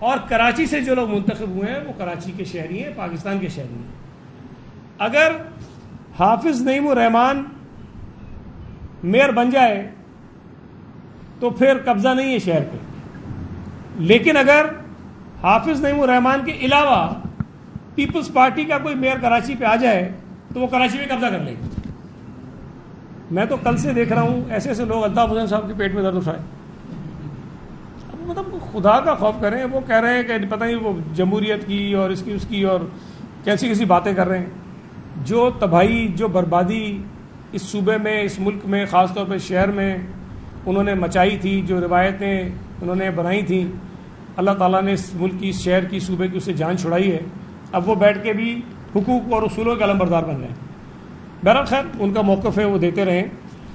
اور کراچی سے جو لوگ منتخب ہوئے ہیں وہ کراچی کے شہری ہیں, پاکستان کے شہری ہیں. اگر حافظ نعیم الرحمان میئر بن جائے تو پھر قبضہ نہیں ہے شہر پہ, لیکن اگر حافظ نعیم الرحمان کے علاوہ پیپلز پارٹی کا کوئی میئر کراچی پہ آ جائے تو وہ کراچی میں قبضہ کر لے گا. میں تو کل سے دیکھ رہا ہوں ایسے ایسے لوگ الطاف حسین صاحب کے پیٹ میں درد اٹھائے. اب مطلب خدا کا خوف کریں, وہ کہہ رہے ہیں کہ پتہ نہیں وہ جمہوریت کی اور اس کی اور کیسی باتیں کر رہے ہیں. جو تباہی, جو بربادی اس صوبے میں, اس ملک میں, خاص طور پہ شہر میں انہوں نے مچائی تھی, جو روایتیں انہوں نے بنائی تھیں, اللہ تعالیٰ نے اس ملک کی, شہر کی, صوبے کی اس سے جان چھڑائی ہے. اب وہ بیٹھ کے بھی حقوق اور اصولوں کے علمبردار بن رہے ہیں. بہرحال خیر ان کا موقف ہے, وہ دیتے رہیں,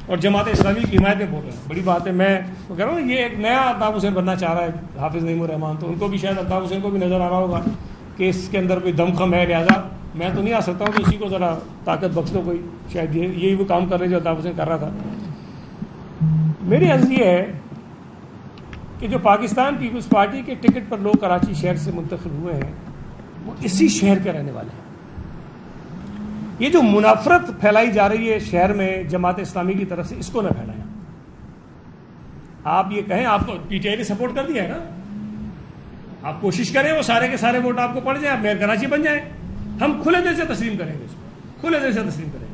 اور جماعت اسلامی کی حمایت میں بول رہے ہیں. بڑی بات ہے. میں وہ کہہ رہا ہوں یہ ایک نیا الطاف حسین بننا چاہ رہا ہے حافظ نعیم الرحمان, تو ان کو بھی شاید الطاف حسین کو بھی نظر آ رہا ہوگا کہ اس کے اندر کوئی دمخم ہے, لہٰذا میں تو نہیں آ سکتا ہوں کہ اسی کو ذرا طاقت بخش دو کوئی. شاید یہی وہ کام کر رہے جو الطاف حسین کر رہا تھا. میری عرض یہ ہے کہ جو پاکستان پیپلز پارٹی کے ٹکٹ پر لوگ کراچی شہر سے منتخب ہوئے ہیں وہ اسی شہر کے رہنے والے ہیں. یہ جو منافرت پھیلائی جا رہی ہے شہر میں جماعت اسلامی کی طرف سے, اس کو نہ پھیلائیں. آپ یہ کہیں آپ کو پی ٹی آئی نے سپورٹ کر دیا ہے نا, آپ کوشش کریں وہ سارے کے سارے ووٹ آپ کو پڑ جائیں, آپ میئر کراچی بن جائیں. ہم کھلے دل سے تسلیم کریں گے, اس کو کھلے دل سے تسلیم کریں گے.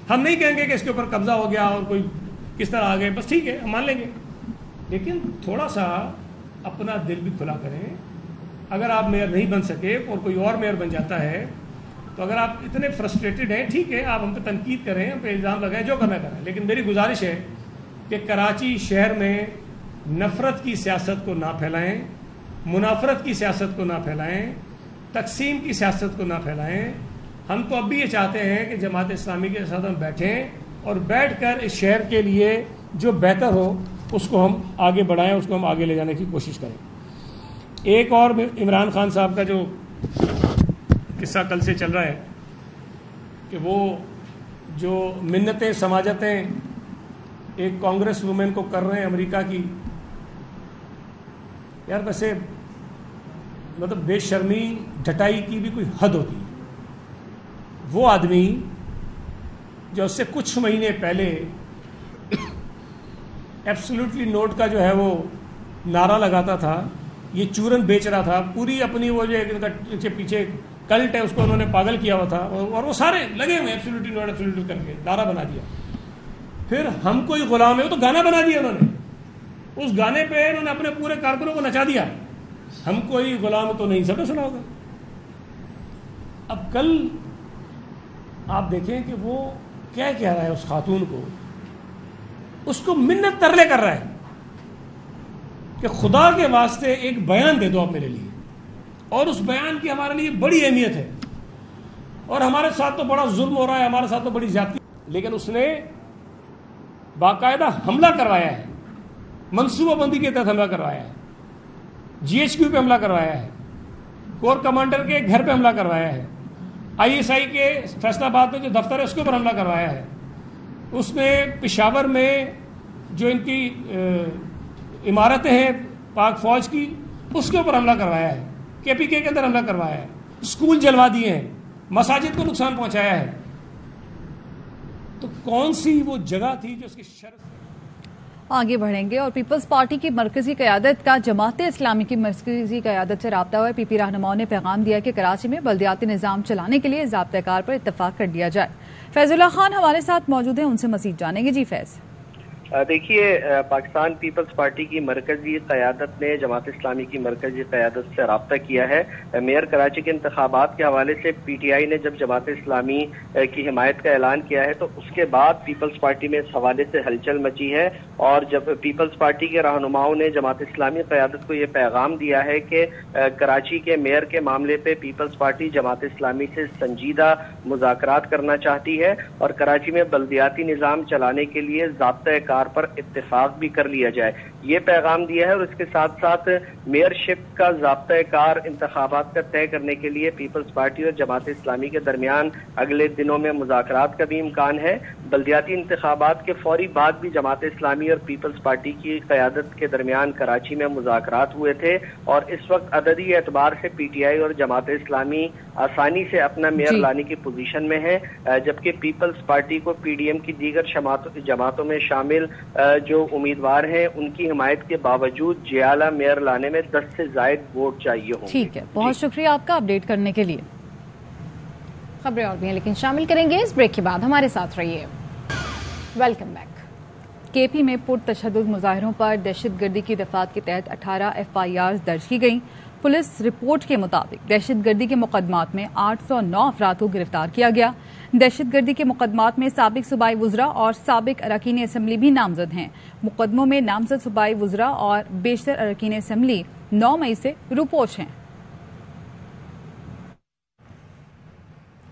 ہم نہیں کہیں گے کہ اس کے اوپر قبضہ ہو گیا اور کوئی کس طرح آ گئے, بس ٹھیک ہے ہم مان لیں گے, لیکن تھوڑا سا اپنا دل بھی کھلا کریں. اگر آپ میئر نہیں بن سکے اور کوئی اور میئر بن جاتا ہے تو اگر آپ اتنے فرسٹریٹڈ ہیں, ٹھیک ہے آپ ہم پہ تنقید کریں, ہم پہ الزام لگائیں, جو کرنا کریں, لیکن میری گزارش ہے کہ کراچی شہر میں نفرت کی سیاست کو نہ پھیلائیں, منافرت کی سیاست کو نہ پھیلائیں, تقسیم کی سیاست کو نہ پھیلائیں. ہم تو اب بھی یہ چاہتے ہیں کہ جماعت اسلامی کے ساتھ ہم بیٹھیں اور بیٹھ کر اس شہر کے لیے جو بہتر ہو اس کو ہم آگے بڑھائیں, اس کو ہم آگے لے جانے کی کوشش کریں. ایک اور عمران خان صاحب کا جو قصہ کل سے چل رہا ہے کہ وہ جو منتیں سماجتیں ایک کانگریس وومن کو کر رہے ہیں امریکہ کی, یار ویسے مطلب بے شرمی ڈھٹائی کی بھی کوئی حد ہوتی ہے. وہ آدمی جو اس سے کچھ مہینے پہلے ایبسولوٹلی نوٹ کا جو ہے وہ نعرہ لگاتا تھا, یہ چورن بیچ رہا تھا, پوری اپنی وہ جو ان کا پیچھے کلٹ ہے اس کو انہوں نے پاگل کیا ہوا تھا, اور وہ سارے لگے ہوئے ایبسولوٹلی نوٹ ایبسولوٹلی کر کے نعرہ بنا دیا. پھر ہم کوئی غلام ہے, وہ تو گانا بنا دیا انہوں نے, اس گانے پہ انہوں نے اپنے پورے کارکنوں کو نچا دیا. ہم کوئی غلام تو نہیں, سب نے سنا ہوگا. اب کل آپ دیکھیں کہ وہ کیا کہہ رہا ہے اس خاتون کو, اس کو منت ترلے کر رہا ہے کہ خدا کے واسطے ایک بیان دے دو آپ میرے لیے, اور اس بیان کی ہمارے لیے بڑی اہمیت ہے, اور ہمارے ساتھ تو بڑا ظلم ہو رہا ہے, ہمارے ساتھ تو بڑی زیادتی. لیکن اس نے باقاعدہ حملہ کروایا ہے, منصوبہ بندی کے تحت حملہ کروایا ہے, جی ایچ کیو پہ حملہ کروایا ہے, کور کمانڈر کے گھر پہ حملہ کروایا ہے, آئی ایس آئی کے فیصلہ آباد میں جو دفتر ہے اس کے اوپر حملہ کروایا ہے. اس نے پشاور میں جو ان کی عمارتیں ہیں پاک فوج کی اس کے اوپر حملہ کروایا ہے, کے پی کے اندر حملہ کروایا ہے, اسکول جلوا دیے ہیں, مساجد کو نقصان پہنچایا ہے. تو کون سی وہ جگہ تھی جو اس کی شرط. آگے بڑھیں گے اور پیپلز پارٹی کی مرکزی قیادت کا جماعت اسلامی کی مرکزی قیادت سے رابطہ ہوا. پی پی رہنماؤں نے پیغام دیا کہ کراچی میں بلدیاتی نظام چلانے کے لیے ضابطۂ کار پر اتفاق کر دیا جائے. فیض اللہ خان ہمارے ساتھ موجود ہیں, ان سے مزید جانیں گے. جی فیض. دیکھیے, پاکستان پیپلز پارٹی کی مرکزی قیادت نے جماعت اسلامی کی مرکزی قیادت سے رابطہ کیا ہے. میئر کراچی کے انتخابات کے حوالے سے پی ٹی آئی نے جب جماعت اسلامی کی حمایت کا اعلان کیا ہے تو اس کے بعد پیپلز پارٹی میں اس حوالے سے ہلچل مچی ہے, اور جب پیپلز پارٹی کے رہنماؤں نے جماعت اسلامی قیادت کو یہ پیغام دیا ہے کہ کراچی کے میئر کے معاملے پہ پیپلز پارٹی جماعت اسلامی سے سنجیدہ مذاکرات کرنا چاہتی ہے, اور کراچی میں بلدیاتی نظام چلانے کے لیے ضابطۂ کار کار پر اتفاق بھی کر لیا جائے، یہ پیغام دیا ہے۔ اور اس کے ساتھ ساتھ میئر شپ کا ضابطۂ کار انتخابات کا طے کرنے کے لیے پیپلز پارٹی اور جماعت اسلامی کے درمیان اگلے دنوں میں مذاکرات کا بھی امکان ہے۔ بلدیاتی انتخابات کے فوری بعد بھی جماعت اسلامی اور پیپلز پارٹی کی قیادت کے درمیان کراچی میں مذاکرات ہوئے تھے، اور اس وقت عددی اعتبار سے پی ٹی آئی اور جماعت اسلامی آسانی سے اپنا میئر لانے کی پوزیشن میں ہے، جبکہ پیپلز پارٹی کو پی ڈی ایم کی دیگر جماعتوں میں شامل جو امیدوار ہیں ان کی حمایت کے باوجود جیالہ میئر لانے میں 10 سے زائد ووٹ چاہیے ہوں گے۔ ٹھیک ہے، بہت شکریہ آپ کا اپڈیٹ کرنے کے لیے۔ خبریں اور بھی ہیں لیکن شامل کریں گے اس بریک کے بعد، ہمارے ساتھ رہیے۔ Welcome back. کے پی میں پرتشدد مظاہروں پر دہشت گردی کی دفعات کے تحت 18 FIR درج کی گئیں۔ پولیس رپورٹ کے مطابق دہشت گردی کے مقدمات میں 809 افراد کو گرفتار کیا گیا۔ دہشت گردی کے مقدمات میں سابق صوبائی وزراء اور سابق اراکین اسمبلی بھی نامزد ہیں۔ مقدموں میں نامزد صوبائی وزراء اور بیشتر اراکین اسمبلی 9 مئی سے روپوش ہیں۔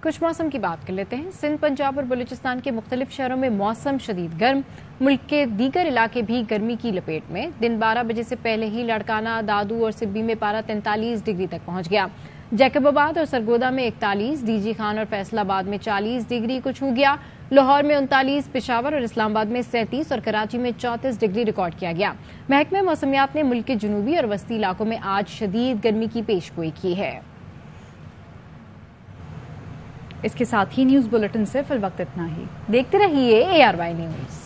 کچھ موسم کی بات کر لیتے ہیں۔ سندھ، پنجاب اور بلوچستان کے مختلف شہروں میں موسم شدید گرم، ملک کے دیگر علاقے بھی گرمی کی لپیٹ میں۔ دن 12 بجے سے پہلے ہی لاڑکانہ، دادو اور سبی میں پارہ 43 ڈگری تک پہنچ گیا۔ جیکب آباد اور سرگودا میں 41، ڈی جی خان اور فیصل آباد میں 40 ڈگری کو چھو گیا۔ لاہور میں 39، پشاور اور اسلام آباد میں 37 اور کراچی میں 34 ڈگری ریکارڈ کیا گیا۔ محکمہ موسمیات نے ملک کے جنوبی اور وسطی علاقوں میں آج شدید گرمی کی پیشگوئی کی ہے۔ اس کے ساتھ ہی نیوز بلیٹن سے فی الوقت اتنا ہی۔ دیکھتے رہیے ARY نیوز۔